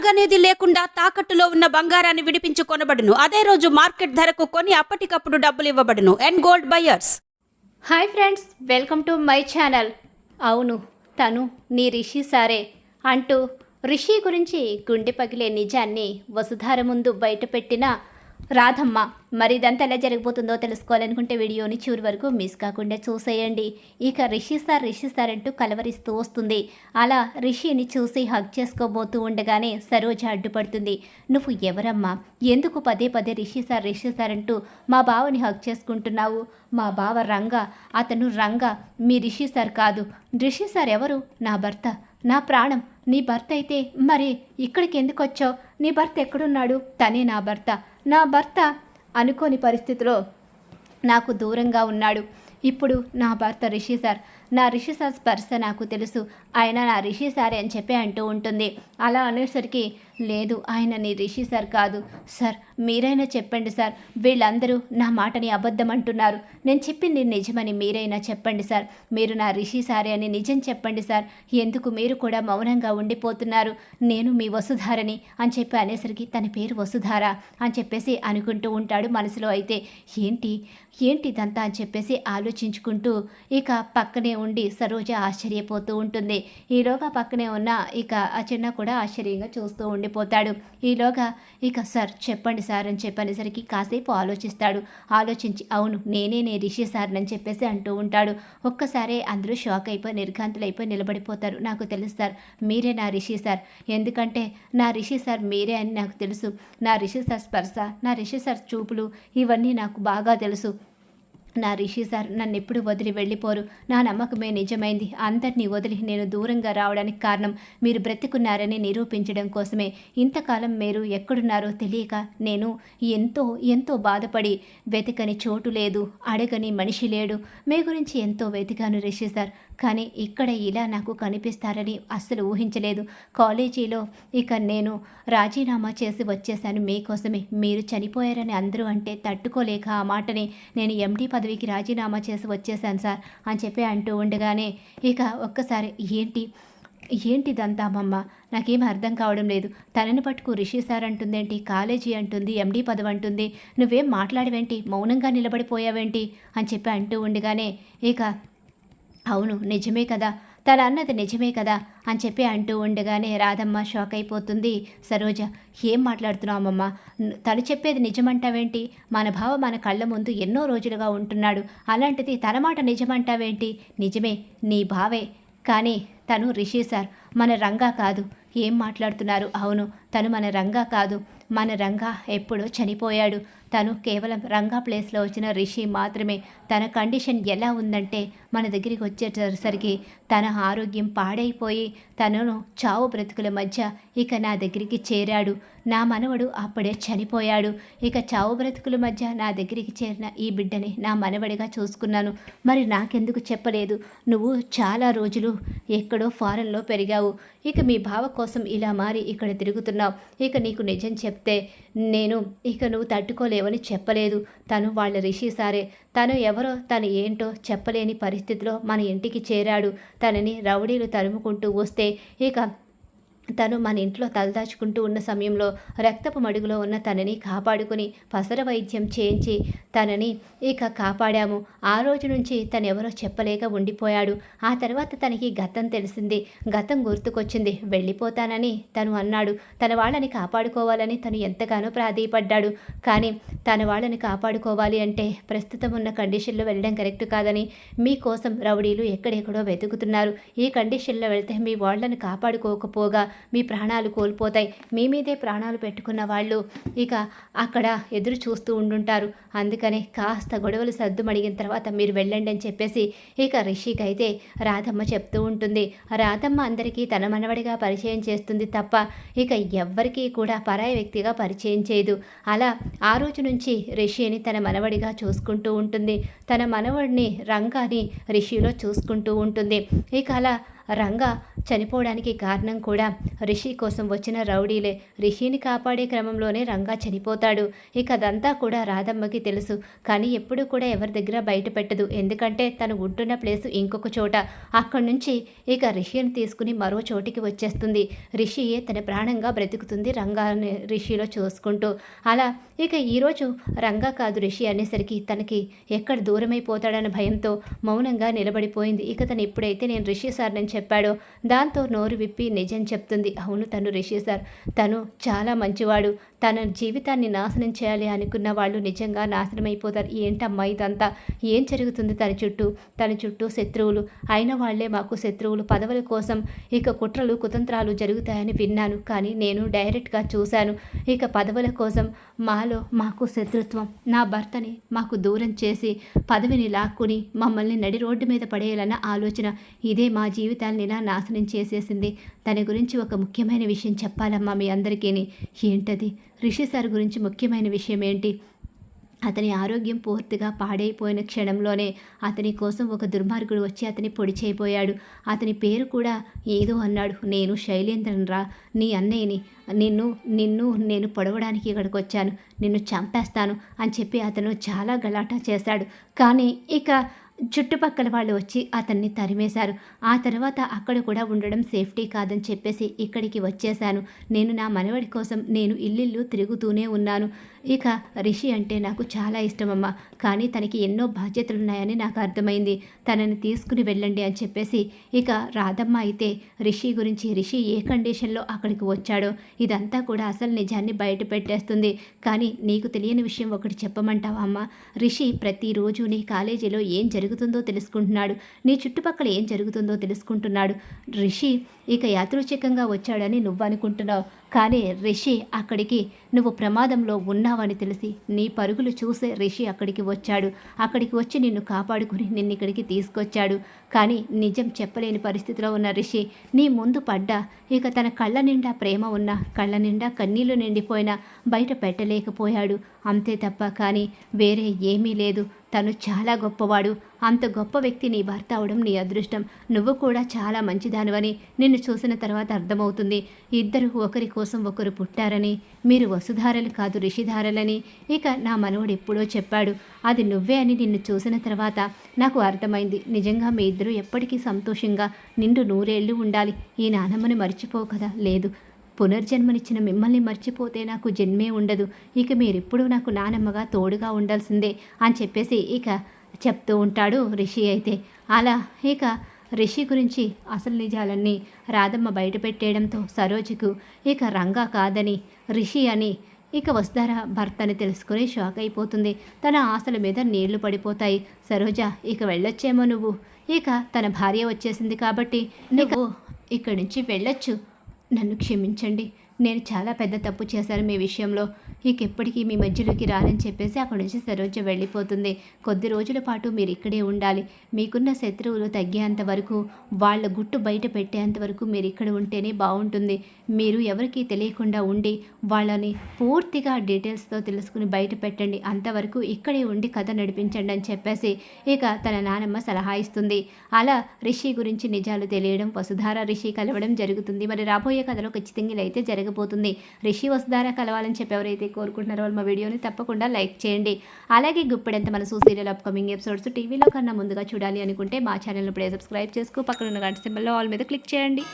నగనేది లేకుండా తాకట్టులో ఉన్న బంగారాన్ని విడిపించి కొనబడును. అదే రోజు మార్కెట్ ధరకు కొని అప్పటికప్పుడు డబ్బులు ఇవ్వబడును. And gold buyers. Hi friends, welcome to my channel. అవును, తను నీ రిషి సారే అంటూ రిషి గురించి గుండె పగిలే నిజాన్ని వసుధార ముందు బయటపెట్టిన రాధమ్మ. మరి ఇదంతా ఎలా జరగబోతుందో తెలుసుకోవాలనుకుంటే వీడియోని చివరి వరకు మిస్ కాకుండా చూసేయండి. ఇక రిషి సార్ అంటూ కలవరిస్తూ వస్తుంది. అలా రిషిని చూసి హగ్ చేసుకోబోతూ ఉండగానే సరోజ అడ్డుపడుతుంది. నువ్వు ఎవరమ్మా? ఎందుకు పదే పదే రిషి సార్ అంటూ మా బావని హగ్ చేసుకుంటున్నావు? మా బావ రంగా, అతను రంగా, మీ రిషి సార్ కాదు. రిషి సార్ ఎవరు? నా భర్త, నా ప్రాణం. నీ భర్త అయితే మరి ఇక్కడికి ఎందుకు వచ్చావు? నీ భర్త ఎక్కడున్నాడు? తనే నా భర్త. నా భర్త అనుకోని పరిస్థితిలో నాకు దూరంగా ఉన్నాడు. ఇప్పుడు నా భర్త రిషి సార్, నా రిషి సార్ స్పర్శ నాకు తెలుసు, ఆయన నా రిషి సారే అని చెప్పి అంటూ ఉంటుంది. అలా అనేసరికి లేదు, ఆయన నీ రిషి సార్ కాదు. సార్ మీరైనా చెప్పండి సార్, వీళ్ళందరూ నా మాటని అబద్ధం అంటున్నారు. నేను చెప్పింది నిజమని మీరైనా చెప్పండి సార్. మీరు నా రిషి సారే అని నిజం చెప్పండి సార్. ఎందుకు మీరు కూడా మౌనంగా ఉండిపోతున్నారు? నేను మీ వసుధారని అని చెప్పి అనేసరికి తన పేరు వసుధార అని చెప్పేసి అనుకుంటూ ఉంటాడు మనసులో. అయితే ఏంటి ఇదంతా అని చెప్పేసి ఆలోచించుకుంటూ ఇక పక్కనే ఉండి సరోజ ఆశ్చర్యపోతూ ఉంటుంది. ఈలోగా పక్కనే ఉన్న ఇక ఆ చిన్న కూడా ఆశ్చర్యంగా చూస్తూ ఉండిపోతాడు. ఈలోగా ఇక సార్ చెప్పండి సార్ అని చెప్పనేసరికి కాసేపు ఆలోచిస్తాడు. ఆలోచించి అవును నేనే రిషి సార్ అని చెప్పేసి అంటూ ఉంటాడు. ఒక్కసారే అందరూ షాక్ అయిపోయి నిర్ఘాంతులైపోయి నిలబడిపోతారు. నాకు తెలుసు సార్, మీరే నా రిషి సార్. ఎందుకంటే నా రిషి సార్ మీరే అని నాకు తెలుసు. నా రిషి సార్ స్పర్శ, నా రిషి సార్ చూపులు ఇవన్నీ నాకు బాగా తెలుసు. నా రిషి సార్ నన్ను ఎప్పుడు వదిలి వెళ్ళిపోరు. నా నమ్మకమే నిజమైంది. అందరినీ వదిలి నేను దూరంగా రావడానికి కారణం మీరు బ్రతికున్నారని నిరూపించడం కోసమే. ఇంతకాలం మీరు ఎక్కడున్నారో తెలియక నేను ఎంతో బాధపడి వెతకని చోటు లేదు, అడగని మనిషి లేడు. మీ గురించి ఎంతో వెతికాను రిషి సార్, కానీ ఇక్కడ ఇలా నాకు కనిపిస్తారని అస్సలు ఊహించలేదు. కాలేజీలో ఇక నేను రాజీనామా చేసి వచ్చేసాను మీకోసమే. మీరు చనిపోయారని అందరూ అంటే తట్టుకోలేక ఆ మాటని నేను ఎండీ పదవికి రాజీనామా చేసి వచ్చేసాను సార్ అని చెప్పి అంటూ ఉండగానే ఇక ఒక్కసారి ఏంటిదంతా అమ్మమ్మ? నాకేం అర్థం కావడం లేదు. తనని పట్టుకు రిషి సార్ అంటుందేంటి, కాలేజీ అంటుంది, ఎండీ పదవి అంటుంది, నువ్వేం మాట్లాడవేంటి, మౌనంగా నిలబడిపోయావేంటి అని చెప్పి అంటూ ఉండగానే ఇక అవును నిజమే కదా, తను అన్నది నిజమే కదా అని చెప్పి అంటూ ఉండగానే రాధమ్మ షాక్ అయిపోతుంది. సరోజ ఏం మాట్లాడుతున్నావు అమ్మమ్మ? తను చెప్పేది నిజమంటావేంటి? మన బావ మన కళ్ళ ముందు ఎన్నో రోజులుగా ఉంటున్నాడు, అలాంటిది తన మాట నిజమంటావేంటి? నిజమే, నీ బావే, కానీ తను రిషి సార్, మన రంగా కాదు. ఏం మాట్లాడుతున్నారు? అవును, తను మన రంగా కాదు. మన రంగా ఎప్పుడో చనిపోయాడు. తను కేవలం రంగా ప్లేస్లో వచ్చిన రిషి మాత్రమే. తన కండిషన్ ఎలా ఉందంటే మన దగ్గరికి వచ్చేసరికి తన ఆరోగ్యం పాడైపోయి తనను చావు బ్రతుకుల మధ్య ఇక నా దగ్గరికి చేరాడు. నా మనవడు అప్పుడే చనిపోయాడు. ఇక చావు బ్రతుకుల మధ్య నా దగ్గరికి చేరిన ఈ బిడ్డని నా మనవడిగా చూసుకున్నాను. మరి నాకెందుకు చెప్పలేదు? నువ్వు చాలా రోజులు ఎక్కడో ఫారెన్లో పెరిగావు. ఇక మీ బావ కోసం ఇలా మారి ఇక్కడ తిరుగుతున్నావు. ఇక నీకు నిజం చెప్తే నువ్వు తట్టుకోలేవని చెప్పలేదు. తను వాళ్ళ రిషి సారే. తను ఎవరో తను ఏంటో చెప్పలేని పరిస్థితిలో మన ఇంటికి చేరాడు. తనని రౌడీలు తరుముకుంటూ వస్తే ఇక తను మన ఇంట్లో తలదాచుకుంటూ ఉన్న సమయంలో రక్తపు మడుగులో ఉన్న తనని కాపాడుకుని పసర వైద్యం చేయించి తనని ఇక కాపాడాము. ఆ రోజు నుంచి తను ఎవరో చెప్పలేక ఉండిపోయాడు. ఆ తర్వాత తనకి గతం తెలిసింది, గతం గుర్తుకొచ్చింది. వెళ్ళిపోతానని తను అన్నాడు. తన వాళ్ళని కాపాడుకోవాలని తను ఎంతగానో ప్రాధేయపడ్డాడు. కానీ తన వాళ్ళని కాపాడుకోవాలి అంటే ప్రస్తుతం ఉన్న కండిషన్లో వెళ్ళడం కరెక్ట్ కాదని మీకోసం రౌడీలు ఎక్కడెక్కడో వెతుకుతున్నారు. ఈ కండిషన్లో వెళ్తే మీ వాళ్ళని కాపాడుకోకపోగా మీ ప్రాణాలు కోల్పోతాయి. మీ మీదే ప్రాణాలు పెట్టుకున్న వాళ్ళు ఇక అక్కడ ఎదురు చూస్తూ ఉండుంటారు. అందుకనే కాస్త గొడవలు సర్దుమడిగిన తర్వాత మీరు వెళ్ళండి అని చెప్పేసి ఇక రిషికి అయితే రాధమ్మ చెప్తూ ఉంటుంది. రాధమ్మ అందరికీ తన మనవడిగా పరిచయం చేస్తుంది తప్ప ఇక ఎవ్వరికీ కూడా పరాయి వ్యక్తిగా పరిచయం చేయదు. అలా ఆ రోజు నుంచి రిషిని తన మనవడిగా చూసుకుంటూ ఉంటుంది. తన మనవడిని రంగాని రిషిలో చూసుకుంటూ ఉంటుంది. ఇక అలా రంగా చనిపోవడానికి కారణం కూడా రిషి కోసం వచ్చిన రౌడీలే. రిషిని కాపాడే క్రమంలోనే రంగా చనిపోతాడు. ఇక అదంతా కూడా రాధమ్మకి తెలుసు. కానీ ఎప్పుడూ కూడా ఎవరి దగ్గర బయట పెట్టదు. ఎందుకంటే తను ఉంటున్న ప్లేసు ఇంకొక చోట. అక్కడి నుంచి ఇక రిషిని తీసుకుని మరో చోటికి వచ్చేస్తుంది. రిషియే తన ప్రాణంగా బ్రతుకుతుంది రంగాని రిషిలో చూసుకుంటూ. అలా ఇక ఈరోజు రంగా కాదు రిషి అనేసరికి తనకి ఎక్కడ దూరమైపోతాడన్న భయంతో మౌనంగా నిలబడిపోయింది. ఇక తను ఎప్పుడైతే నేను రిషి సార్ అని చెప్పాడో దాంతో నోరు విప్పి నిజం చెప్తుంది. అవును, తను రిషి సార్. తను చాలా మంచివాడు. తన జీవితాన్ని నాశనం చేయాలి అనుకున్న వాళ్ళు నిజంగా నాశనం అయిపోతారు. ఏంటమ్మా ఇదంతా? ఏం జరుగుతుంది తన చుట్టూ శత్రువులు అయిన వాళ్లే మాకు శత్రువులు. పదవుల కోసం ఇక కుట్రలు కుతంత్రాలు జరుగుతాయని విన్నాను. కానీ నేను డైరెక్ట్గా చూశాను. ఇక పదవుల కోసం మాకు శత్రుత్వం. నా భర్తని మాకు దూరం చేసి పదవిని లాక్కుని మమ్మల్ని నడి రోడ్డు మీద పడేయాలన్న ఆలోచన ఇదే మా జీవితాన్ని ఇలా నాశనం చేసేసింది. తన గురించి ఒక ముఖ్యమైన విషయం చెప్పాలమ్మా మీ అందరికీ. ఏంటది? రిషి సార్ గురించి ముఖ్యమైన విషయం ఏంటి? అతని ఆరోగ్యం పూర్తిగా పాడైపోయిన క్షణంలోనే అతని కోసం ఒక దుర్మార్గుడు వచ్చి అతని పొడి చేయబోయాడు. అతని పేరు కూడా ఏదో అన్నాడు. నేను శైలేంద్రన్ రా, నీ అన్నయ్యని. నిన్ను నేను పొడవడానికి ఇక్కడికి వచ్చాను. నిన్ను చంపేస్తాను అని చెప్పి అతను చాలా గలాటా చేశాడు. కానీ ఇక చుట్టుపక్కల వాళ్ళు వచ్చి అతన్ని తరిమేశారు. ఆ తర్వాత అక్కడ కూడా ఉండడం సేఫ్టీ కాదని చెప్పేసి ఇక్కడికి వచ్చేశాను. నేను నా మనవడి కోసం నేను ఇల్లు తిరుగుతూనే ఉన్నాను. ఇక రిషి అంటే నాకు చాలా ఇష్టమమ్మా. కానీ తనకి ఎన్నో బాధ్యతలున్నాయని నాకు అర్థమైంది. తనని తీసుకుని వెళ్ళండి అని చెప్పేసి ఇక రాధమ్మ అయితే రిషి ఏ కండిషన్లో అక్కడికి వచ్చాడో ఇదంతా కూడా అసలు నిజాన్ని బయట పెట్టేస్తుంది. కానీ నీకు తెలియని విషయం ఒకటి చెప్పమంటావా అమ్మ? రిషి ప్రతిరోజు నీ కాలేజీలో ఏం జరుగుతుందో తెలుసుకుంటున్నాడు. నీ చుట్టుపక్కల ఏం జరుగుతుందో తెలుసుకుంటున్నాడు. రిషి ఇక యాదృచ్ఛికంగా వచ్చాడని నువ్వు అనుకుంటున్నావు. కానీ రిషి అక్కడికి నువ్వు ప్రమాదంలో ఉన్నావని తెలిసి నీ పరుగులు చూసే రిషి అక్కడికి వచ్చాడు. అక్కడికి వచ్చి నిన్ను కాపాడుకుని నిన్ను ఇక్కడికి తీసుకొచ్చాడు. కానీ నిజం చెప్పలేని పరిస్థితిలో ఉన్న రిషి నీ ముందు పడ్డా ఇక తన కళ్ళ నిండా ప్రేమ ఉన్నా కళ్ళ నిండా కన్నీళ్లు నిండిపోయినా బయట పెట్టలేకపోయాడు. అంతే తప్ప కానీ వేరే ఏమీ లేదు. తను చాలా గొప్పవాడు. అంత గొప్ప వ్యక్తి నీ భర్త అవడం నీ అదృష్టం. నువ్వు కూడా చాలా మంచిదానివని నిన్ను చూసిన తర్వాత అర్థమవుతుంది. ఇద్దరు ఒకరి కోసం ఒకరు పుట్టారని, మీరు వసుధారలు కాదు రిషిధారలని ఇక నా మనవడు ఎప్పుడో చెప్పాడు. అది నువ్వే అని నిన్ను చూసిన తర్వాత నాకు అర్థమైంది. నిజంగా మీ ఇద్దరు ఎప్పటికీ సంతోషంగా నిండు నూరేళ్లు ఉండాలి. ఈ నానమ్మని మర్చిపోవు కదా? లేదు, పునర్జన్మనిచ్చిన మిమ్మల్ని మర్చిపోతే నాకు జన్మే ఉండదు. ఇక మీరెప్పుడూ నాకు నానమ్మగా తోడుగా ఉండాల్సిందే అని చెప్పేసి ఇక చెప్తూ ఉంటాడు రిషి అయితే. అలా ఇక రిషి గురించి అసలు నిజాలన్నీ రాధమ్మ బయట పెట్టేయడంతో సరోజకు ఇక రంగా కాదని రిషి అని ఇక వసుధార భర్తని తెలుసుకుని షాక్ అయిపోతుంది. తన ఆశల మీద నీళ్లు పడిపోతాయి. సరోజ ఇక వెళ్ళొచ్చేమో నువ్వు. ఇక తన భార్య వచ్చేసింది కాబట్టి నువ్వు ఇక్కడి నుంచి వెళ్ళొచ్చు. నన్ను క్షమించండి, నేను చాలా పెద్ద తప్పు చేశాను మీ విషయంలో. ఇక ఎప్పటికీ మీ మధ్యలోకి రానని చెప్పేసి అక్కడి నుంచి సరోజ వెళ్ళిపోతుంది. కొద్ది రోజుల పాటు మీరు ఇక్కడే ఉండాలి. మీకున్న శత్రువులు తగ్గేంత వరకు, వాళ్ళ గుట్టు బయట పెట్టేంత వరకు మీరు ఇక్కడ ఉంటేనే బాగుంటుంది. మీరు ఎవరికీ తెలియకుండా ఉండి వాళ్ళని పూర్తిగా డీటెయిల్స్తో తెలుసుకుని బయట పెట్టండి. అంతవరకు ఇక్కడే ఉండి కథ నడిపించండి అని చెప్పేసి ఇక తన నానమ్మ సలహా ఇస్తుంది. అలా రిషి గురించి నిజాలు తెలియడం, వసుధార రిషి కలవడం జరుగుతుంది. మరి రాబోయే కథలో ఖచ్చితంగా ఇలా అయితే జరగబోతుంది. రిషి వసుధార కలవాలని చెప్పి ఎవరైతే కోరుకుంటున్నారో వాళ్ళు మా వీడియోని తప్పకుండా లైక్ చేయండి. అలాగే గుప్పెడంత మనసు సీరియల్ అప్కమింగ్ ఎపిసోడ్స్ టీవీలో కన్నా ముందుగా చూడాలి అనుకుంటే మా ఛానల్ని ఇప్పుడే సబ్స్క్రైబ్ చేసుకో, పక్కన ఉన్న గంట సింబల్లో ఆల్ మీద క్లిక్ చేయండి.